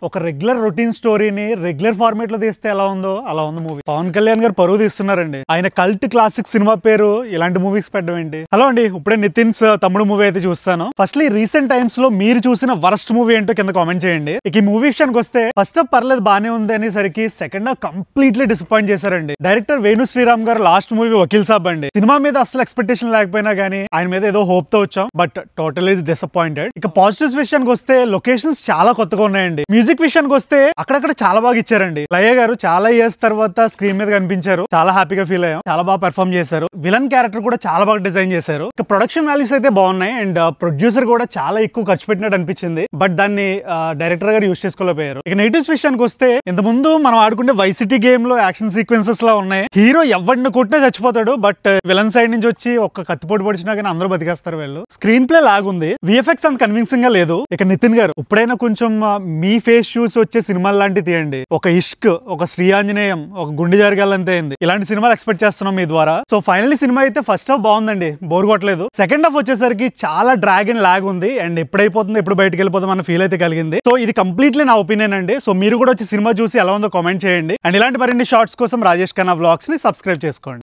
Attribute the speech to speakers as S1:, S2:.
S1: ఒక regular routine స్టోరీని regular format లో తీస్తే ఎలా ఉందో అలా ఉంది మూవీ. పవన్ కళ్యాణ్ గారు పరువు తీస్తున్నారండి. ఆయన కల్ట్ క్లాసిక్ సినిమా పేరు ఇలాంటి మూవీస్ పెట్టడం ఏంటి? హలో అండి, ఇప్పుడే నితిన్స్ తమ్ముడు మూవీ అయితే చూస్తాను. ఫస్ట్లీ రీసెంట్ టైమ్స్ లో మీరు చూసిన వర్స్ట్ మూవీ ఏంటో కింద కామెంట్ చేయండి. ఇక ఈ మూవీ విషయానికి వస్తే ఫస్ట్ హాఫ్ పర్లేదు బానే ఉంది అనేసరికి సెకండ్ హాఫ్ కంప్లీట్లీ డిసప్పాయింట్ చేశారండి. డైరెక్టర్ వేణు శ్రీరామ్ గారు లాస్ట్ మూవీ వకీల్ సాబ్ అండి. సినిమా మీద అసలు ఎక్స్పెక్టేషన్ లేకపోయినా గానీ ఆయన మీద ఏదో హోప్ తో వచ్చాం, బట్ టోటల్ ఈస్ డిసప్పాయింటెడ్. ఇక పాజిటివ్స్ విషయానికి వస్తే లొకేషన్స్ చాలా కొత్తగా ఉన్నాయండి. మ్యూజిక్ విషయానికి వస్తే అక్కడక్కడ చాలా బాగా ఇచ్చారండి. లయ గారు చాలా ఇయర్స్ తర్వాత స్క్రీన్ మీద కనిపించారు, చాలా హ్యాపీగా ఫీల్ అయ్యాం. చాలా బాగా పెర్ఫార్మ్ చేశారు. విలన్ క్యారెక్టర్ కూడా చాలా బాగా డిజైన్ చేశారు. ఇక ప్రొడక్షన్ వాల్యూస్ అయితే బాగున్నాయి అండ్ ప్రొడ్యూసర్ కూడా చాలా ఎక్కువ ఖర్చు పెట్టినట్టు అనిపించింది, బట్ దాన్ని డైరెక్టర్ గారు యూజ్ చేసుకోలేకపోయారు. ఇక నెగిటివ్స్ విషయానికి వస్తే ఇంత ముందు మనం ఆడుకుంటే వైసిటీ గేమ్ లో యాక్షన్ సీక్వెన్సెస్ లా ఉన్నాయి. హీరో ఎవరిని కొట్టినా చచ్చిపోతాడు, బట్ విలన్ సైడ్ నుంచి వచ్చి ఒక్క కత్తిపోటు పొడిచినా కానీ అందరూ బతికేస్తారు. వీళ్ళు స్క్రీన్ ప్లే లాగుంది, విఎఫ్ఎక్స్ అంత కన్విన్సింగ్ గా లేదు. ఇక నితిన్ గారు ఇప్పుడైనా కొంచెం మీ ఫేస్ చూసి వచ్చే సినిమాలు లాంటివి తీయండి. ఒక ఇష్క్, ఒక శ్రీ ఆంజనేయం, ఒక గుండె జరగాలంతే అయింది. ఇలాంటి సినిమాలు ఎక్స్పెక్ట్ చేస్తున్నాం మీ ద్వారా. సో ఫైనల్లీ సినిమా అయితే ఫస్ట్ హాఫ్ బాగుందండి, బోర్ కొట్టలేదు. సెకండ్ హాఫ్ వచ్చేసరికి చాలా డ్రాగ్ అండ్ లాగ్ ఉంది అండ్ ఎప్పుడైపోతుంది ఎప్పుడు బయటకు వెళ్ళిపోతాం అన్న ఫీల్ అయితే కలిగింది. సో ఇది కంప్లీట్లీ నా ఒపీనియన్ అండి. సో మీరు కూడా వచ్చి సినిమా చూసి ఎలా ఉందో కామెంట్ చేయండి అండ్ ఇలాంటి మరిన్ని షార్ట్స్ కోసం రాజేష్ ఖన్నా వ్లాగ్స్ ని సబ్స్క్రైబ్ చేసుకోండి.